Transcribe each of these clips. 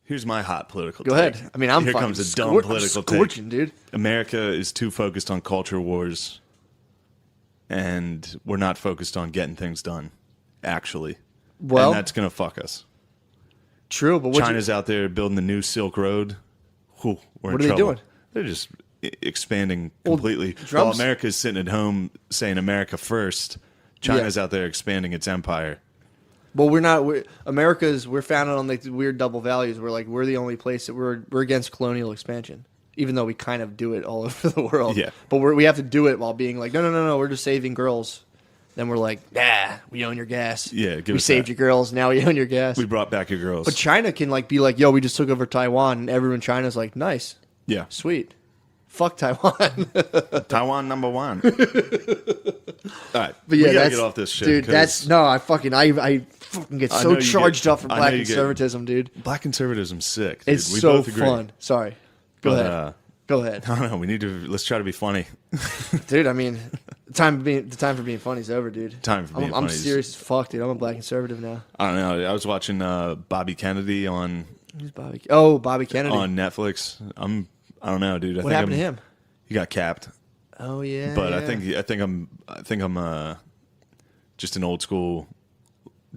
Here's my hot political Go take. ahead. I mean, I'm Here fucking comes a dumb political scorching, take. dude. America is too focused on culture wars, and we're not focused on getting things done, actually. Well, and that's going to fuck us. True, but China's out there building the new Silk Road. Whew, we're What in are they trouble. doing? They're just expanding completely. Trump's- While America's sitting at home saying America first, China's out there expanding its empire. Well, we're not. We're founded on like weird double values. We're the only place that we're against colonial expansion, even though we kind of do it all over the world. Yeah. But we have to do it while being like, no, we're just saving girls. Then we're like, we own your gas. Yeah, give we us saved that. your girls. Now we own your gas. We brought back your girls. But China can like be like, yo, we just took over Taiwan, and everyone in China's like, nice, yeah, sweet, fuck Taiwan. Taiwan number one. All right, But yeah, we gotta that's get off this shit, dude. 'cause That's no, I fucking get I so know you charged get- up for I know black you get- conservatism, dude. black conservatism's sick. Dude. It's we so both agree. fun. Sorry, go But, ahead. Go ahead, I don't know. We need to let's try to be funny. dude. I mean, the time for being funny is over, dude. Time for being I'm funny is- serious as fuck, dude. I'm a black conservative now. I don't know. I was watching Bobby Kennedy on Who's Bobby? Oh, Bobby Kennedy. Netflix. I don't know, dude. What happened to him? He got capped. Oh yeah. But yeah. I think I'm just an old school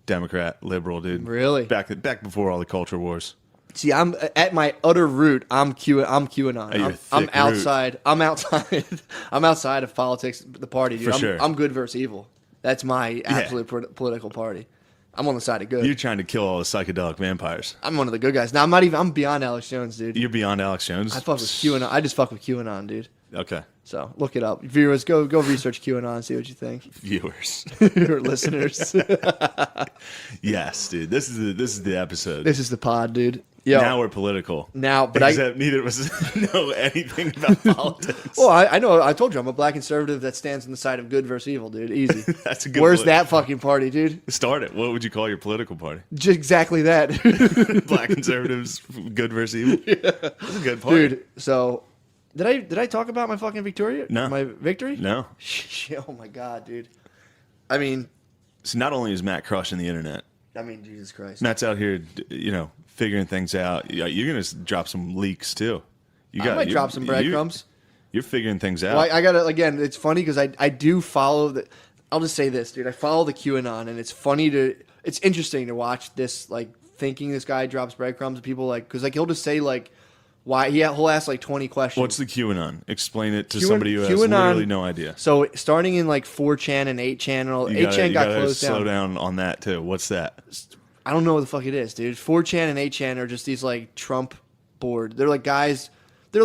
Democrat liberal, dude. Really? Back before all the culture wars. See, I'm at my utter root. I'm QAnon. At your I'm thick root. outside. I'm outside. I'm outside of politics, the party, dude. For sure. I'm good versus evil. That's my absolute political party. I'm on the side of good. You're trying to kill all the psychedelic vampires. I'm one of the good guys. Now I'm not even. I'm beyond Alex Jones, dude. You're beyond Alex Jones. I fuck with QAnon. I just fuck with QAnon, dude. Okay, So look it up, viewers. Go research QAnon. See what you think, viewers. or listeners. Yes, dude. This is the episode. This is the pod, dude. Yo, Now we're political. Now, but except neither of us know anything about politics. Well, I know. I told you I'm a black conservative that stands on the side of good versus evil, dude. Easy. That's a good. Where's that fucking party, dude? Start it. What would you call your political party? Just exactly that, Black conservatives, good versus evil. Yeah. That's a good party. dude. So, did I talk about my fucking Victoria? No. My victory? No. Oh my god, dude. I mean, So not only is Matt crushing the internet, Jesus Christ. Matt's out here, figuring things out. You're gonna drop some leaks too. I might drop some breadcrumbs. You're figuring things out. Well, I gotta, again, it's funny because I do follow the, I'll just say this, dude. I follow the QAnon, and it's interesting to watch this, like, thinking this guy drops breadcrumbs, and people, like, because, like, he'll just say, like, why, he'll ask, like, 20 questions. What's the QAnon? Explain it to somebody who has QAnon, literally no idea. So, starting in, like, 4chan and 8chan, and all, You 8chan got gotta closed slow down. down on that too. What's that? I don't know what the fuck it is, dude. 4chan and 8chan are just these, like, Trump board. They're, like, guys, they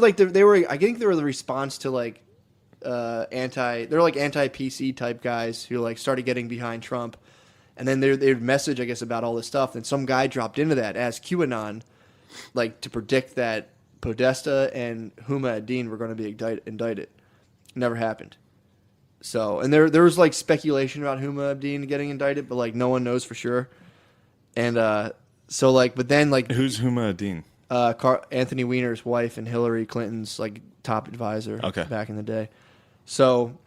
were, I think they were the response to, like, they're like anti-PC type guys who like started getting behind Trump, and then they'd message, I guess, about all this stuff. And some guy dropped into that as QAnon, like to predict that Podesta and Huma Abedin were going to be indicted. Never happened. So, and there was like speculation about Huma Abedin getting indicted, but like no one knows for sure. And so like, but then like Who's Huma Abedin? Anthony Weiner's wife and Hillary Clinton's like top advisor back in the day. So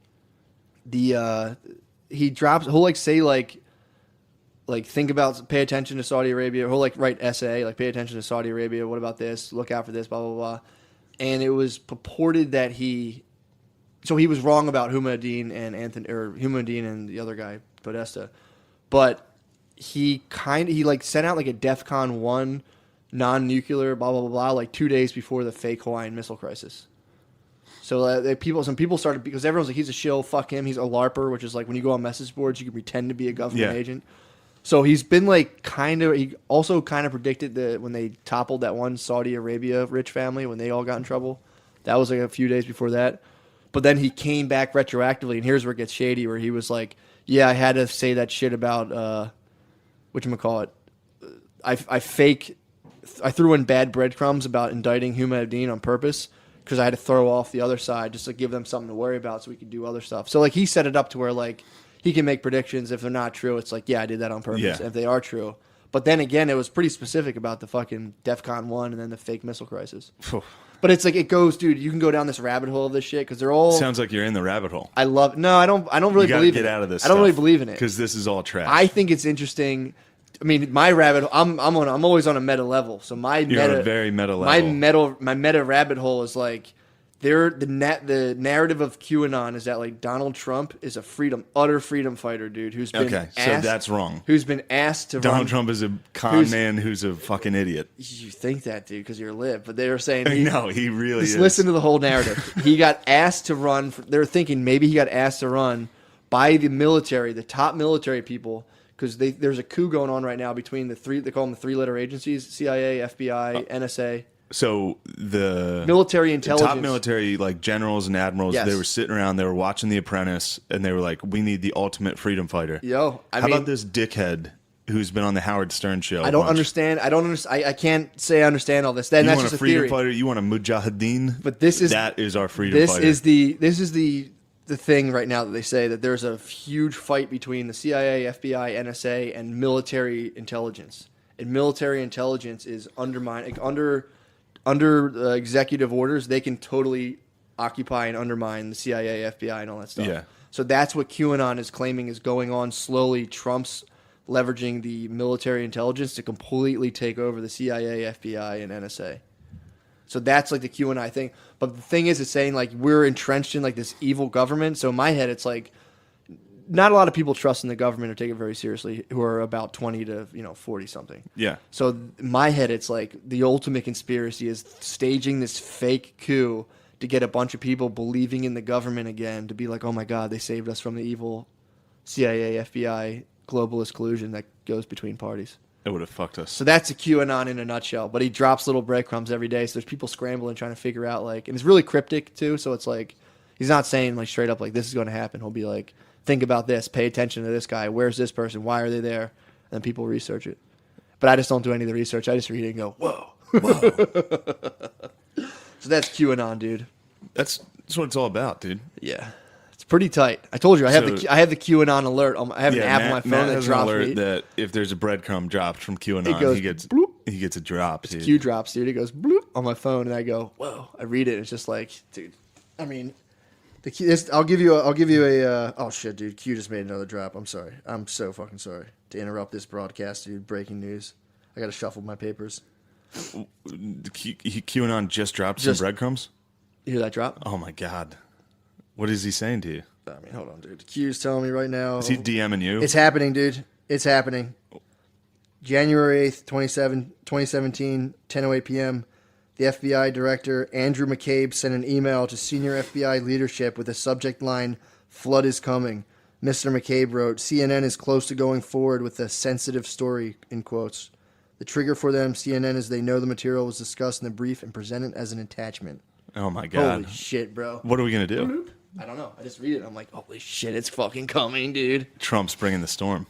he'll like say like think about, pay attention to Saudi Arabia. He'll like write essay, like pay attention to Saudi Arabia. What about this? Look out for this, blah, blah, blah. And it was purported that he was wrong about Huma Abedin and Huma Abedin and the other guy, Podesta. But he like sent out like a DEFCON 1 non-nuclear, blah, blah, blah, blah, like 2 days before the fake Hawaiian Missile Crisis. So some people started, because everyone's like, he's a shill, fuck him, he's a LARPer, which is like when you go on message boards, you can pretend to be a government agent. So he's been like he also kind of predicted that when they toppled that one Saudi Arabia rich family, when they all got in trouble, that was like a few days before that. But then he came back retroactively, and here's where it gets shady, where he was like, yeah, I had to say that shit about, whatchamacallit, I threw in bad breadcrumbs about indicting Huma Abedin on purpose, because I had to throw off the other side just to give them something to worry about so we could do other stuff. So, like, he set it up to where, like, he can make predictions. If they're not true, it's like, yeah, I did that on purpose. Yeah. If they are true. But then again, it was pretty specific about the fucking DEFCON 1 and then the fake missile crisis. But it's like, it goes, dude, you can go down this rabbit hole of this shit, because they're all... Sounds like you're in the rabbit hole. I don't really You gotta believe get in it. out of this I don't really stuff, believe in it. because this is all trash. I think it's interesting. I mean, my rabbit. I'm always on a meta level. So You're a very meta level. My meta rabbit hole is like, the narrative of QAnon is that like Donald Trump is a utter freedom fighter, dude, who's been so that's wrong. Who's been asked to Donald Trump is a con man who's a fucking idiot. You think that, dude, because you're lib, but they were saying no, he really is. Listen to the whole narrative. He got asked to run. They were thinking maybe he got asked to run by the military, the top military people, because there's a coup going on right now between they call them the three-letter agencies: CIA, FBI, NSA. So the military intelligence, top military, like generals and admirals, they were sitting around, they were watching The Apprentice, and they were like, "We need the ultimate freedom fighter." How about this dickhead who's been on the Howard Stern show? I don't understand. I can't say I understand all this. That's just a freedom theory. Fighter? You want a mujahideen? But that is our freedom fighter. This is the thing right now that they say that there's a huge fight between the CIA, FBI, NSA, and military intelligence. And military intelligence is under executive orders, they can totally occupy and undermine the CIA, FBI, and all that stuff. Yeah. So that's what QAnon is claiming is going on slowly. Trump's leveraging the military intelligence to completely take over the CIA, FBI, and NSA. So that's like the QAnon thing. But the thing is, it's saying like we're entrenched in like this evil government. So in my head, it's like not a lot of people trust in the government or take it very seriously who are about 20 to 40 something. Yeah. So in my head, it's like the ultimate conspiracy is staging this fake coup to get a bunch of people believing in the government again, to be like, oh my God, they saved us from the evil CIA, FBI, globalist collusion that goes between parties. It would have fucked us. So that's a QAnon in a nutshell. But he drops little breadcrumbs every day. So there's people scrambling trying to figure out like, and it's really cryptic too. So it's like, he's not saying like straight up like this is going to happen. He'll be like, think about this, pay attention to this guy. Where's this person? Why are they there? And then people research it. But I just don't do any of the research. I just read it and go, whoa. So that's QAnon, dude. That's what it's all about, dude. Yeah. It's pretty tight. I told you I have the QAnon alert. I have an app on my phone that drops an alert me. that if there's a breadcrumb dropped from QAnon, it goes, he gets bloop. He gets a drop. It's Q drops, dude. It goes bloop on my phone, and I go, whoa. I read it. And it's just like, dude. I mean, I'll give you a. Oh shit, dude. Q just made another drop. I'm sorry. I'm so fucking sorry to interrupt this broadcast, dude. Breaking news. I got to shuffle my papers. QAnon just dropped some breadcrumbs. You hear that drop? Oh my god. What is he saying to you? I mean, hold on, dude. Q's telling me right now. Is he DMing you? It's happening, dude. It's happening. January 8th, 2017, 10:08 p.m. The FBI Director, Andrew McCabe, sent an email to senior FBI leadership with the subject line, "Flood is coming." Mr. McCabe wrote, CNN is close to going forward with a sensitive story, in quotes. The trigger for them, CNN, is they know the material was discussed in the brief and presented as an attachment. Oh my god. Holy shit, bro. What are we going to do? I don't know. I just read it. I'm like, holy shit, it's fucking coming, dude. Trump's bringing the storm.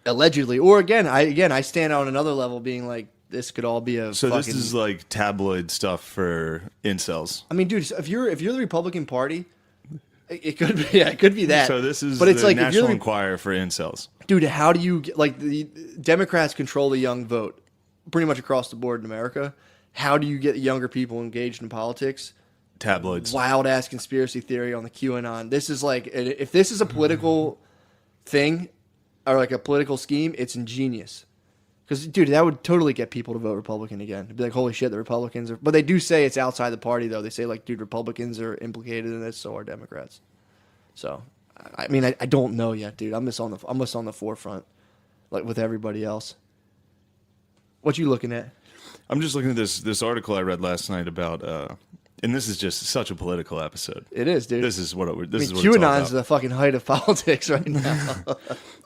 Allegedly. Or I stand on another level being like, this could all be a So fucking... this is like tabloid stuff for incels. I mean, dude, if you're the Republican Party, it could be, yeah, it could be that. So this is but it's the like, National Enquirer for incels. Dude, how do you get, like, the Democrats control the young vote pretty much across the board in America. How do you get younger people engaged in politics? Tabloids. Wild ass conspiracy theory on the QAnon. This is like, if this is a political thing or like a political scheme, it's ingenious. Because, dude, that would totally get people to vote Republican again. It'd be like, holy shit, the Republicans are... But they do say it's outside the party, though. They say, like, dude, Republicans are implicated in this, so are Democrats. So, I mean, I don't know yet, dude. I'm just on the forefront, like with everybody else. What you looking at? I'm just looking at this article I read last night about... and this is just such a political episode. It is, dude. This is what it. This is what QAnon's the fucking height of politics right now.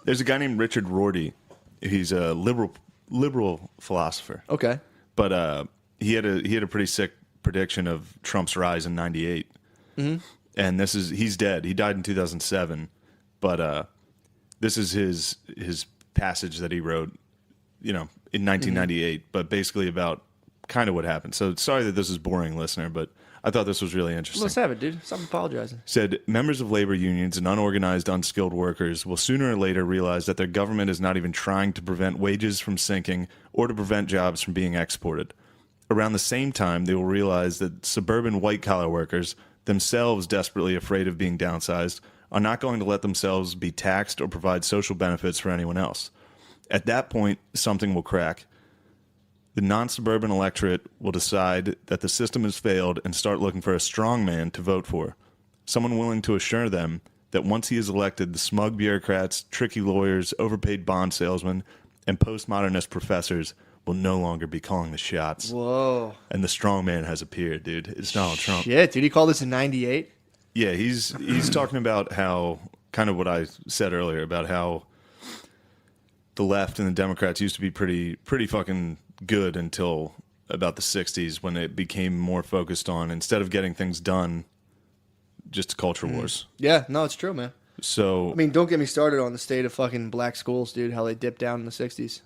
There's a guy named Richard Rorty. He's a liberal philosopher. Okay. But he had a pretty sick prediction of Trump's rise in '98. Mm-hmm. And he's dead. He died in 2007. But this is his passage that he wrote, in 1998. Mm-hmm. But basically about kind of what happened. So sorry that this is boring, listener, but I thought this was really interesting. Let's have it, dude. Stop apologizing. Said, members of labor unions and unorganized, unskilled workers will sooner or later realize that their government is not even trying to prevent wages from sinking or to prevent jobs from being exported. Around the same time, they will realize that suburban white-collar workers, themselves desperately afraid of being downsized, are not going to let themselves be taxed or provide social benefits for anyone else. At that point, something will crack. The non-suburban electorate will decide that the system has failed and start looking for a strong man to vote for. Someone willing to assure them that once he is elected, the smug bureaucrats, tricky lawyers, overpaid bond salesmen, and postmodernist professors will no longer be calling the shots. Whoa. And the strong man has appeared, dude. It's Donald Trump. Shit, did he call this in 98? Yeah, he's talking about how, kind of what I said earlier, about how the left and the Democrats used to be pretty fucking good until about the 60s when it became more focused on, instead of getting things done, just culture wars. Yeah, no, it's true, man. So, I mean, don't get me started on the state of fucking black schools, dude, how they dipped down in the 60s.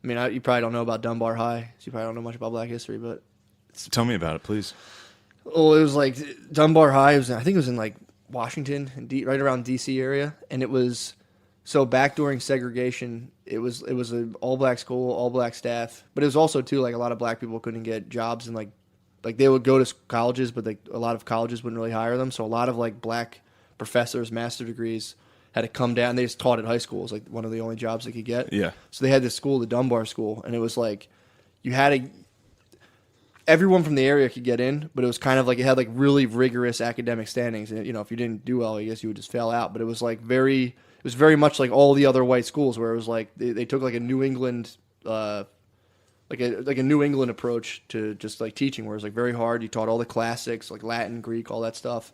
I mean, you probably don't know about Dunbar High, so you probably don't know much about black history, but... Tell me about it, please. Oh, it was like Dunbar High, I think it was in like Washington, right around D.C. area, and it was... So back during segregation, it was an all-black school, all-black staff, but it was also, too, like a lot of black people couldn't get jobs, and like they would go to colleges, but like a lot of colleges wouldn't really hire them, so a lot of like black professors, master degrees, had to come down. They just taught at high school. It was like one of the only jobs they could get. Yeah. So they had this school, the Dunbar School, and it was like everyone from the area could get in, but it was kind of like it had like really rigorous academic standings, and if you didn't do well, I guess you would just fail out. But it was like it was very much like all the other white schools, where it was like they took like a New England, like a New England approach to just like teaching, where it was like very hard. You taught all the classics, like Latin, Greek, all that stuff.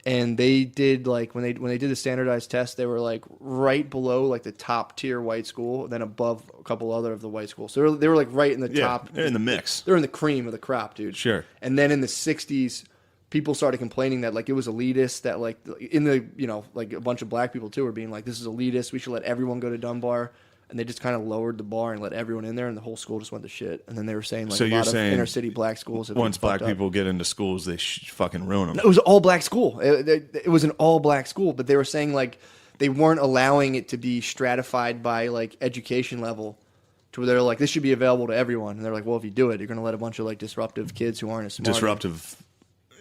And they did like when they did the standardized test, they were like right below like the top tier white school, then above a couple other of the white schools. So they were like right in the top. They're in the mix. They're in the cream of the crop, dude. Sure. And then in the 60s, people started complaining that like it was elitist, that like in the like a bunch of black people too were being like, this is elitist, we should let everyone go to Dunbar. And they just kind of lowered the bar and let everyone in there, and the whole school just went to shit. And then they were saying like, so a lot of inner city black schools have once black people get into schools, they fucking ruin them. It was an all black school. It was an all black school, but they were saying like they weren't allowing it to be stratified by like education level, to where they're like, this should be available to everyone. And they're like, well, if you do it, you're going to let a bunch of like disruptive kids who aren't as smart. Disruptive.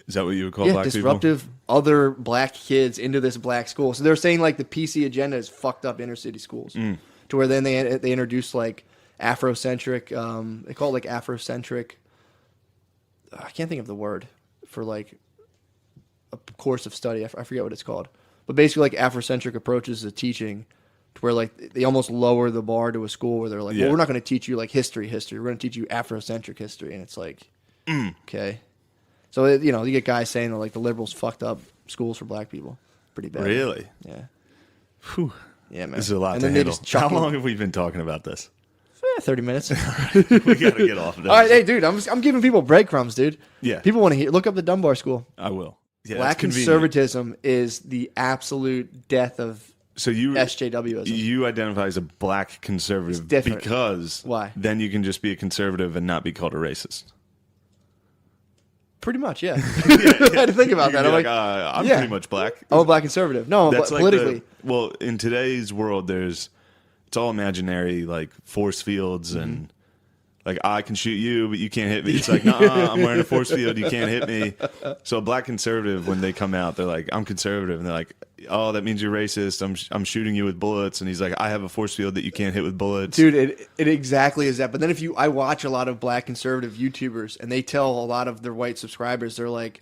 Is that what you would call black disruptive people? Other black kids into this black school. So they're saying like the PC agenda is fucked up inner city schools. To where then they introduced like Afrocentric, they call it like Afrocentric, I can't think of the word for like a course of study. I forget what it's called. But basically like Afrocentric approaches to teaching, to where like they almost lower the bar to a school where they're like, well, we're not going to teach you like history. We're going to teach you Afrocentric history. And it's like, okay. So, you get guys saying that like the liberals fucked up schools for black people. Pretty bad. Really? Yeah. Whew. Yeah, man. This is a lot to handle. How long have we been talking about this? 30 minutes. We got to get off of this. All right, hey, dude, I'm giving people breadcrumbs, dude. Yeah. People want to hear. Look up the Dunbar School. I will. Yeah, black conservatism is the absolute death of SJWism. You identify as a black conservative because why? Then you can just be a conservative and not be called a racist. Pretty much, yeah. I had to think about that. I'm pretty much black. I'm a black conservative. No, that's politically. Well, in today's world, it's all imaginary, like force fields and like I can shoot you, but you can't hit me. It's like, nah, I'm wearing a force field, you can't hit me. So a black conservative, when they come out, they're like, I'm conservative, and they're like, oh, that means you're racist. I'm shooting you with bullets, and he's like, I have a force field that you can't hit with bullets. Dude, it exactly is that. But then I watch a lot of black conservative YouTubers, and they tell a lot of their white subscribers, they're like,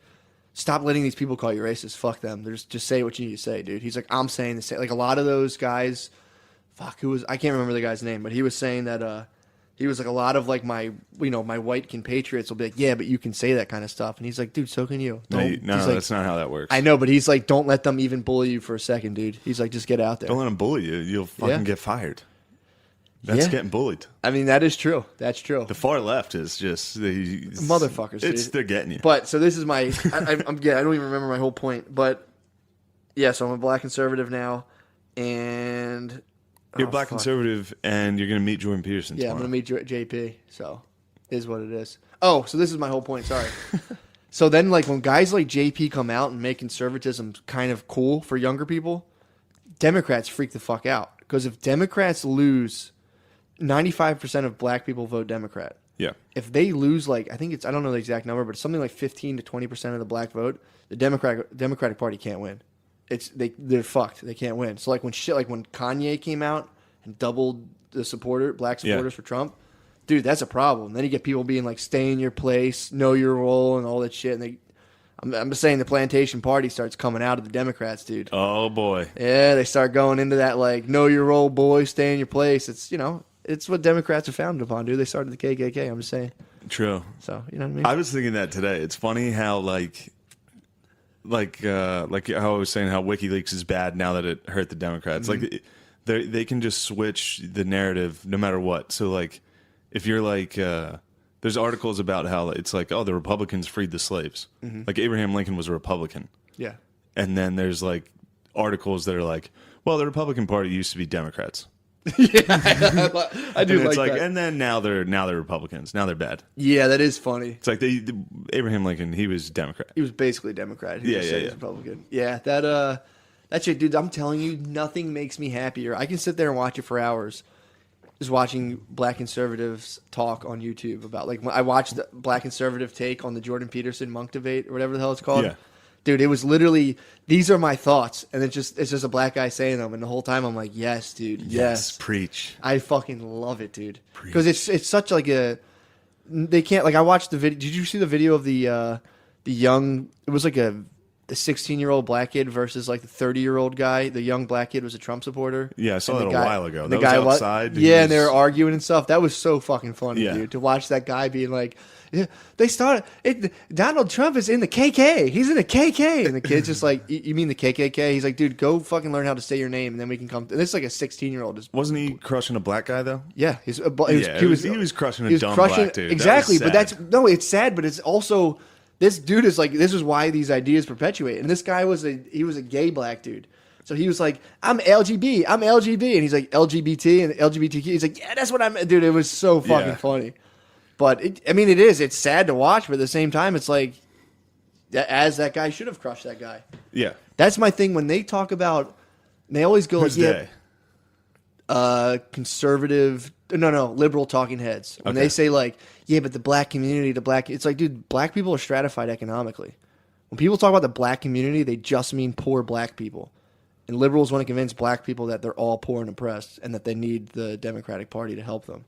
stop letting these people call you racist. Fuck them. Just say what you need to say, dude. He's like, I'm saying the same. Like a lot of those guys, I can't remember the guy's name, but he was saying that he was like, a lot of like my white compatriots will be like, yeah, but you can say that kind of stuff. And he's like, dude, so can you. No, that's not how that works. I know, but he's like, don't let them even bully you for a second, dude. He's like, just get out there. Don't let them bully you. You'll fucking get fired. That's getting bullied. I mean, that is true. That's true. The far left is just motherfuckers. Dude. They're getting you. But so this is my. I don't even remember my whole point. But yeah, so I'm a black conservative now, and you're a black conservative, and you're going to meet Jordan Peterson. Yeah, tomorrow. I'm going to meet JP. So is what it is. Oh, so this is my whole point. Sorry. So then, like when guys like JP come out and make conservatism kind of cool for younger people, Democrats freak the fuck out, because if Democrats lose, 95% of black people vote Democrat. Yeah. If they lose, like I don't know the exact number, but it's something like 15 to 20% of the black vote, the Democratic Party can't win. They're fucked. They can't win. So like when Kanye came out and doubled the black supporters for Trump. Dude, that's a problem. Then you get people being like, stay in your place, know your role, and all that shit. And I'm just saying the plantation party starts coming out of the Democrats, dude. Oh, boy. Yeah, they start going into that, like, know your role, boy, stay in your place. It's, it's what Democrats are founded upon, dude. They started the KKK, I'm just saying. True. So, you know what I mean? I was thinking that today. It's funny how, like how I was saying how WikiLeaks is bad now that it hurt the Democrats. Like, they can just switch the narrative no matter what. So, like, if you're like, there's articles about how it's like, oh, the Republicans freed the slaves. Like Abraham Lincoln was a Republican. Yeah. And then there's like articles that are like, well, the Republican Party used to be Democrats. Yeah, I do like like that. And then now they're Republicans. Now they're bad. Yeah, that is funny. It's like Abraham Lincoln, he was Democrat. He was basically Democrat. He was Republican. Yeah, that shit, dude. I'm telling you, nothing makes me happier. I can sit there and watch it for hours. Just watching black conservatives talk on YouTube about, like, I watched the black conservative take on the Jordan Peterson monk debate or whatever the hell it's called. Yeah. Dude, it was literally, these are my thoughts, and it's just a black guy saying them, and the whole time I'm like, yes, dude, yes. Preach. I fucking love it, dude. Because it's such like they can't, like, I watched the video. Did you see the video of the young? It was like the 16-year-old black kid versus like the 30-year-old guy. The young black kid was a Trump supporter. Yeah, I saw that a while ago. The That guy was outside. Yeah, and they were arguing and stuff. That was so fucking funny, Yeah. dude. To watch that guy being like, yeah, they started it. Donald Trump is in the KK. He's in the KK, and the kid's just like, you mean the KKK? He's like, dude, go fucking learn how to say your name, and then we can come. And this is like a 16-year-old. Wasn't he crushing a black guy though? Yeah, he was crushing a dumb black dude. Exactly, but it's sad, but it's also, this dude is like, this is why these ideas perpetuate. And this guy was a gay black dude. So he was like, I'm LGB, and he's like LGBT and LGBTQ. He's like, yeah, that's what I'm, dude. It was so fucking funny. But it's sad to watch, but at the same time, it's like, as that guy should have crushed that guy. Yeah. That's my thing when they talk about, they always go Who's like, conservative, liberal talking heads. When they say like, yeah, but the black community, it's like, dude, black people are stratified economically. When people talk about the black community, they just mean poor black people. And liberals want to convince black people that they're all poor and oppressed and that they need the Democratic Party to help them.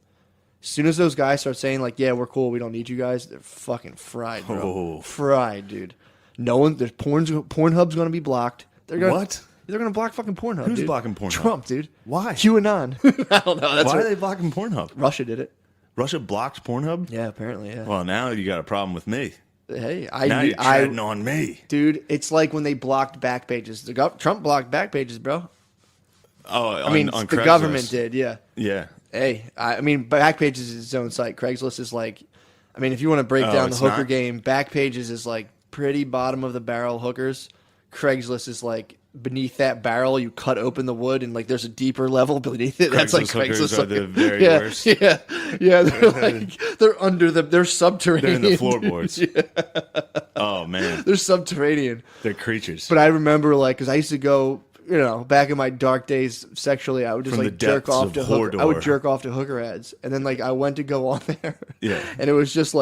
As soon as those guys start saying like, yeah, we're cool, we don't need you guys, they're fucking fried, bro. Oh. Fried, dude. Pornhub's going to be blocked. They're going to block fucking Pornhub. Who's blocking Pornhub? Trump, dude. Why? QAnon. I don't know. Why are they blocking Pornhub? Russia did it. Russia blocked Pornhub? Yeah, apparently, yeah. Well, now you got a problem with me. Hey, now you're treading on me. Dude, it's like when they blocked back pages. Trump blocked back pages, bro. Oh, on the Craigslist. Government did, yeah. Yeah. Hey, Backpages is its own site. Craigslist is like, if you want to break down the hooker game, Backpages is like pretty bottom of the barrel hookers. Craigslist is like beneath that barrel. You cut open the wood and like there's a deeper level beneath it. That's like Craigslist are the very worst. Yeah. They're subterranean. They're in the floorboards. Yeah. Oh man, they're subterranean. They're creatures. But I remember because I used to go. Back in my dark days sexually, I would just jerk off to hooker ads, and then I went to go on there, and it was just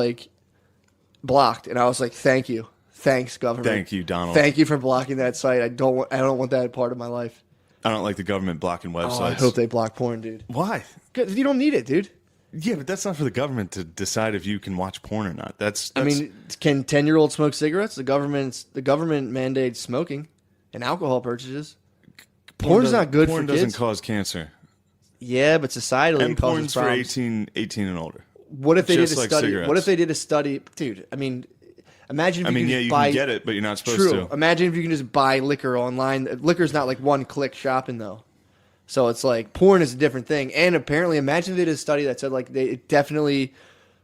blocked, and I was like, "Thank you, thanks government, thank you Donald, thank you for blocking that site. I don't want that part of my life. I don't like the government blocking websites. I hope they block porn, dude. Why? Because you don't need it, dude. Yeah, but that's not for the government to decide if you can watch porn or not. That's can 10-year-olds smoke cigarettes? The government mandates smoking and alcohol purchases. Porn's not good for kids. Porn doesn't cause cancer. Yeah, but societally and it causes porn's for problems. 18 and older. What if they did a like study? Cigarettes. What if they did a study, dude? Imagine if you can get it, but you're not supposed to. Imagine if you can just buy liquor online. Liquor's not one-click shopping though, so it's porn is a different thing. And apparently, imagine if they did a study that said it definitely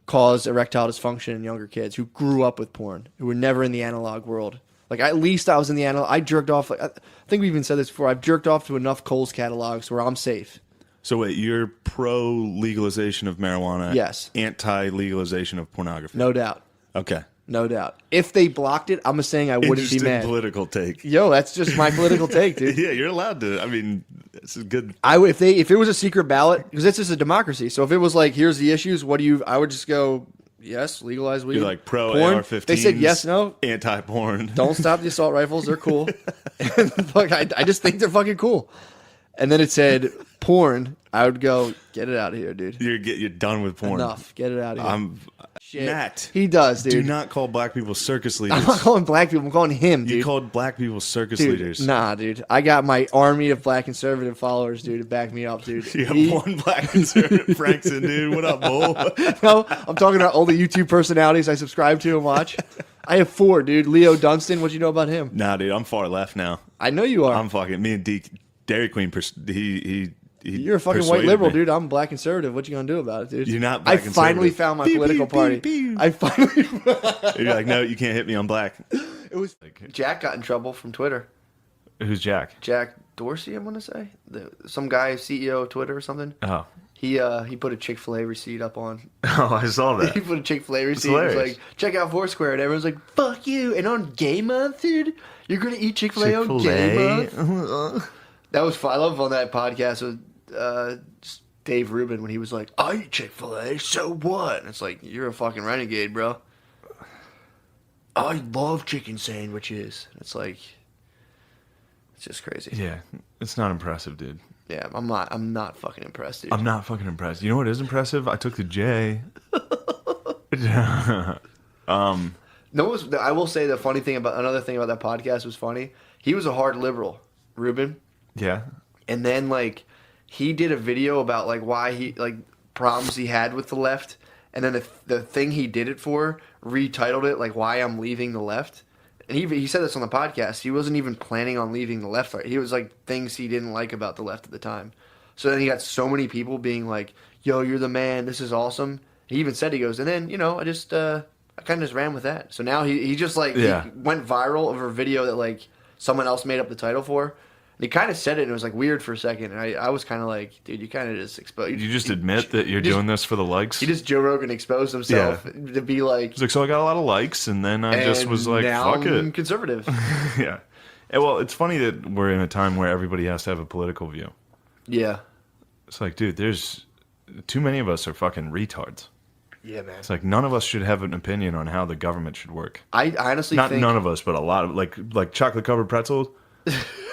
caused erectile dysfunction in younger kids who grew up with porn, who were never in the analog world. At least I was in the analog. I jerked off. I think we even said this before. I've jerked off to enough Kohl's catalogs where I'm safe. So wait, you're pro legalization of marijuana? Yes. Anti legalization of pornography? No doubt. Okay. No doubt. If they blocked it, I'm saying I wouldn't be mad. Political take. Yo, that's just my political take, dude. Yeah, you're allowed to. This is good. If it was a secret ballot, because this is a democracy. So if it was here's the issues, I would just go. Yes, legalize weed. You're pro porn. AR-15s. They said yes, no. Anti-porn. Don't stop the assault rifles. They're cool. I just think they're fucking cool. And then it said porn, I would go, get it out of here, dude. You're done with porn. Enough. Get it out of here. Shit. Matt. He does, dude. Do not call black people circus leaders. I'm not calling black people. I'm calling him, dude. You called black people circus dude, leaders. Nah, dude. I got my army of black conservative followers, dude, to back me up, dude. You have one black conservative, Frankson, dude. What up, bull? No, I'm talking about all the YouTube personalities I subscribe to and watch. I have 4, dude. Leo Dunstan, what you know about him? Nah, dude. I'm far left now. I know you are. I'm fucking... Me and Dairy Queen, You're a fucking white liberal, dude. I'm black conservative. What you gonna do about it, dude? You're not black conservative. I finally found my political party. I finally... You're like, no, you can't hit me. I'm black. It was... Jack got in trouble from Twitter. Who's Jack? Jack Dorsey, I'm gonna say. Some guy, CEO of Twitter or something. Oh. He put a Chick-fil-A receipt up on... Oh, I saw that. He put a Chick-fil-A receipt. He was like, check out Foursquare. And everyone's like, fuck you. And on Gay Month, dude, you're going to eat Chick-fil-A on Gay Month? That was fun. I love on that podcast with Dave Rubin when he was like, I eat Chick-fil-A, so what? And it's like, you're a fucking renegade, bro. I love chicken sandwiches. It's like, it's just crazy. Yeah, it's not impressive, dude. Yeah, I'm not fucking impressed, dude. I'm not fucking impressed. You know what is impressive? I took the J. No, I will say the funny thing about another thing about that podcast was funny. He was a hard liberal, Rubin. Yeah. And then like he did a video about like why he like problems he had with the left, and then the thing he did it for retitled it like why I'm leaving the left. And he said this on the podcast. He wasn't even planning on leaving the left. He was like things he didn't like about the left at the time. So then he got so many people being like, "Yo, you're the man. This is awesome." He even said he goes, and then I just I kind of just ran with that. So now he just like he went viral over a video that like someone else made up the title for. And he kind of said it, and it was like weird for a second. And I was kind of like, dude, you kind of just exposed. You just admit that you're doing this for the likes? He just Joe Rogan exposed himself to be like. He's like, so I got a lot of likes, and then I just was like, now fuck I'm it. Conservative. Yeah. And, well, it's funny that we're in a time where everybody has to have a political view. Yeah. It's like, dude, there's too many of us are fucking retards. Yeah, man. It's like none of us should have an opinion on how the government should work. I honestly not think... none of us, but a lot of like chocolate covered pretzels.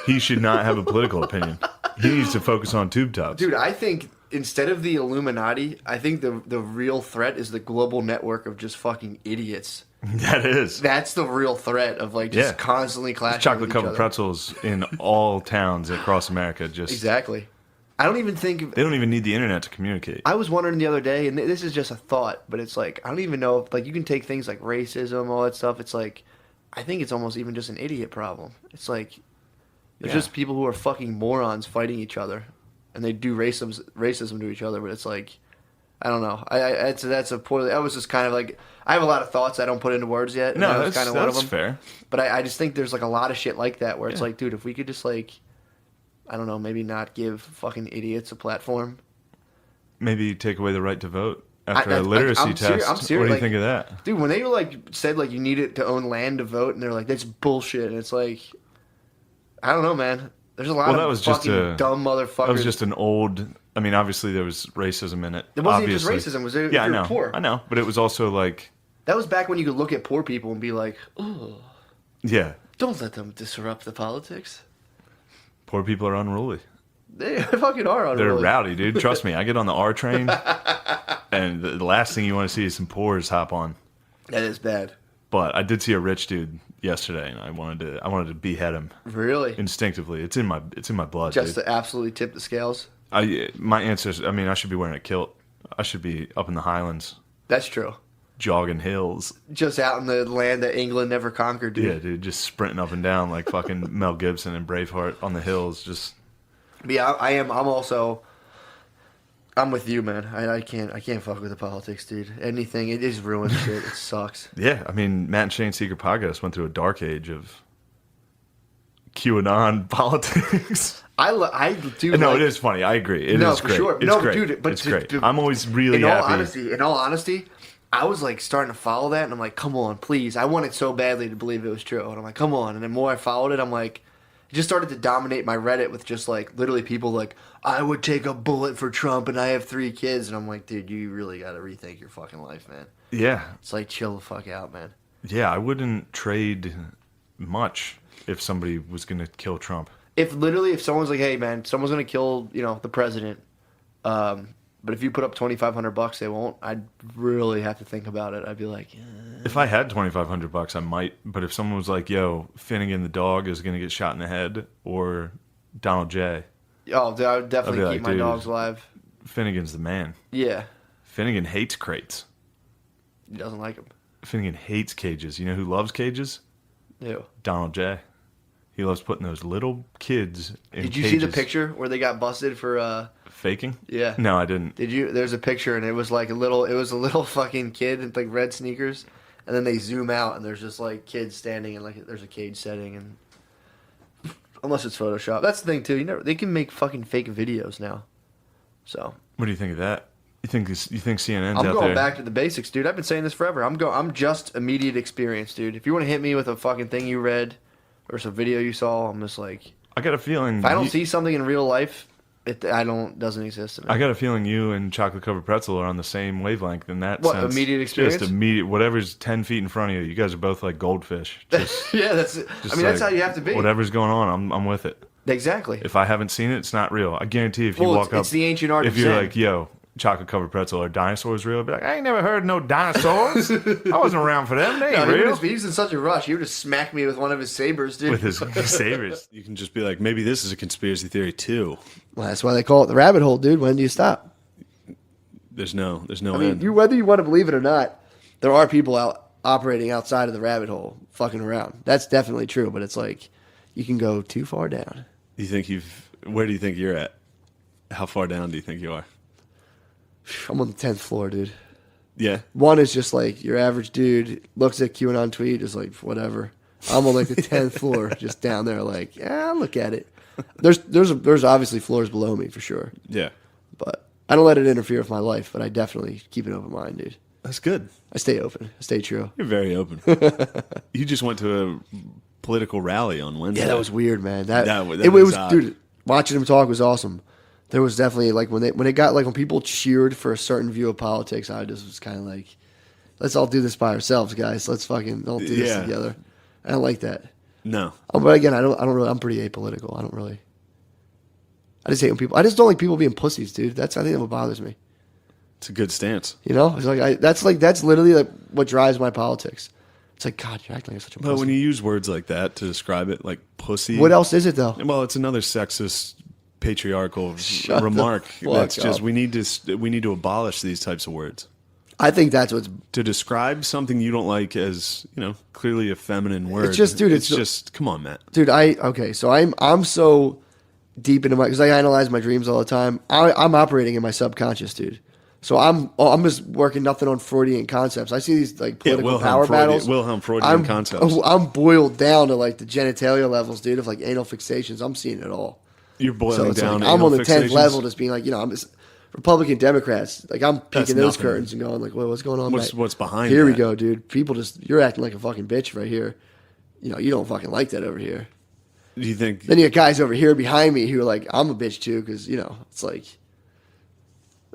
He should not have a political opinion. He needs to focus on tube tops. Dude, I think instead of the Illuminati, I think the real threat is the global network of just fucking idiots. That is. That's the real threat of like just constantly clashing chocolate with each covered other. pretzels in all towns across America. Just exactly. I don't even think they don't even need the internet to communicate. I was wondering the other day, and this is just a thought, but it's like I don't even know if like you can take things like racism, all that stuff. It's like I think it's almost even just an idiot problem. It's like there's just people who are fucking morons fighting each other, and they do racism to each other. But it's like I don't know. That's a poorly. I was just kind of like I have a lot of thoughts I don't put into words yet. No, that's kind of one of them. Fair. But I just think there's like a lot of shit like that where it's like, dude, if we could just like. I don't know, maybe not give fucking idiots a platform. Maybe take away the right to vote after a literacy test. I'm serious. What do you think of that? Dude, when they like said like you needed to own land to vote, and they're like, that's bullshit. And it's like, I don't know, man. There's a lot of fucking dumb motherfuckers. That was just an old... I mean, obviously there was racism in it. It wasn't even just racism. It was I know. Poor. I know. But it was also like... That was back when you could look at poor people and be like, oh. Yeah. Don't let them disrupt the politics. Poor people are unruly. They fucking are unruly. They're rowdy, dude. Trust me. I get on the R train, and the last thing you want to see is some poors hop on. That is bad. But I did see a rich dude yesterday, and I wanted to behead him. Really? Instinctively, it's in my blood. Just dude. to absolutely tip the scales. My answer is, I mean, I should be wearing a kilt. I should be up in the Highlands. That's true. Jogging hills. Just out in the land that England never conquered, dude. Yeah, dude, just sprinting up and down like fucking Mel Gibson and Braveheart on the hills. Just. Yeah, I'm with you, man. I can't fuck with the politics, dude. Anything, it is ruined shit. It sucks. Yeah, I mean, Matt and Shane's Secret Podcast went through a dark age of QAnon politics. I do. No, it is funny. I agree. It is for great. sure. It's no, great. Dude, but it's great. I'm always really happy. In all honesty, I was like starting to follow that, and I'm like, come on, please. I wanted so badly to believe it was true, and I'm like, come on. And the more I followed it, I'm like, it just started to dominate my Reddit with just like literally people like, I would take a bullet for Trump, and I have 3 kids, and I'm like, dude, you really got to rethink your fucking life, man. Yeah, it's like chill the fuck out, man. Yeah, I wouldn't trade much if somebody was gonna kill Trump. if someone's like, hey man, someone's gonna kill the president, but if you put up $2,500, they won't. I'd really have to think about it. I'd be like, if I had $2,500, I might. But if someone was like, yo, Finnegan the dog is gonna get shot in the head, or Donald J. Oh, I would definitely keep my dogs alive. Finnegan's the man. Yeah. Finnegan hates crates. He doesn't like them. Finnegan hates cages. You know who loves cages? Who? Donald J. He loves putting those little kids in cages. Did you see the picture where they got busted for faking? Yeah. No, I didn't. Did you? There's a picture, and it was a little fucking kid in like red sneakers, and then they zoom out, and there's just like kids standing, and like there's a cage setting, and unless it's Photoshop, that's the thing too. They can make fucking fake videos now. So. What do you think of that? You think CNN's I'm out going there? back to the basics, dude. I've been saying this forever. I'm just immediate experience, dude. If you want to hit me with a fucking thing you read or some video you saw, I'm just like. I got a feeling. If I don't see something in real life, doesn't exist to me. I got a feeling you and chocolate covered pretzel are on the same wavelength in that what, sense. Immediate experience? Just immediate. Whatever's 10 feet in front of you. You guys are both like goldfish. Just, yeah, that's how you have to be. Whatever's going on, I'm with it. Exactly. If I haven't seen it, it's not real. I guarantee if you walk up, it's the ancient art. If you're like, yo, chocolate covered pretzel, are dinosaurs real? I'd be like, I ain't never heard of no dinosaurs. I wasn't around for them. They ain't real. He's in such a rush. He would just smack me with one of his sabers, dude. With his sabers. You can just be like, maybe this is a conspiracy theory too. Well, that's why they call it the rabbit hole, dude. When do you stop? There's no I end. mean, whether you want to believe it or not, there are people out operating outside of the rabbit hole, fucking around. That's definitely true. But it's like you can go too far down. Where do you think you're at? How far down do you think you are? I'm on the 10th floor, dude. Yeah. One is just like your average dude looks at QAnon tweet, is like, whatever. I'm on like the 10th floor, just down there, like, yeah, I'll look at it. There's obviously floors below me for sure. Yeah. But I don't let it interfere with my life, but I definitely keep an open mind, dude. That's good. I stay open. I stay true. You're very open. You just went to a political rally on Wednesday. Yeah, that was weird, man. It was odd. Dude, watching him talk was awesome. There was definitely like when people cheered for a certain view of politics, I just was kind of like, let's all do this by ourselves, guys. Let's fucking don't do this together. I don't like that. No. But again, I don't really. I'm pretty apolitical. I just hate when people. I just don't like people being pussies, dude. I think that's what bothers me. It's a good stance. You know, it's like that's literally like what drives my politics. It's like, God, you're acting like such a pussy. But when you use words like that to describe it, like pussy. What else is it though? Well, it's another sexist, patriarchal remark. That's just we need to abolish these types of words. I think that's what's to describe something you don't like as clearly a feminine word. It's just, dude. It's just come on, Matt. Dude, so I'm so deep into because I analyze my dreams all the time. I'm operating in my subconscious, dude. So I'm just working nothing on Freudian concepts. I see these like political power battles. Wilhelm Freudian concepts. I'm boiled down to like the genitalia levels, dude, of like anal fixations. I'm seeing it all. You're boiling down. Like, I'm on the 10th level, just being like, I'm just Republican Democrats. Like I'm peeking those curtains and going like, well, what's going on? What's behind? Here that? we go, dude. People you're acting like a fucking bitch right here. You don't fucking like that over here. Do you think? Then you got guys over here behind me who are like, I'm a bitch too, because it's like.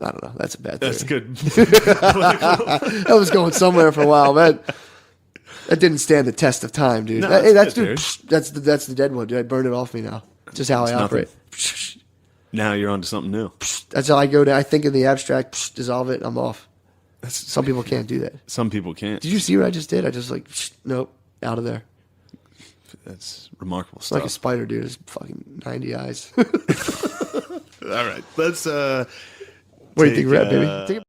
I don't know. That's a bad thing. That's good. That was going somewhere for a while, man. That didn't stand the test of time, dude. No, that's the dead one, dude. I burned it off me now. Just how I operate. Now you're on to something new. That's how I go down. I think in the abstract, dissolve it, I'm off. Some people can't do that. Some people can't. Did you see what I just did? I just nope, out of there. That's remarkable It's stuff. like a spider, dude. It's fucking 90 eyes. All right. Let's what do you think we're at, baby?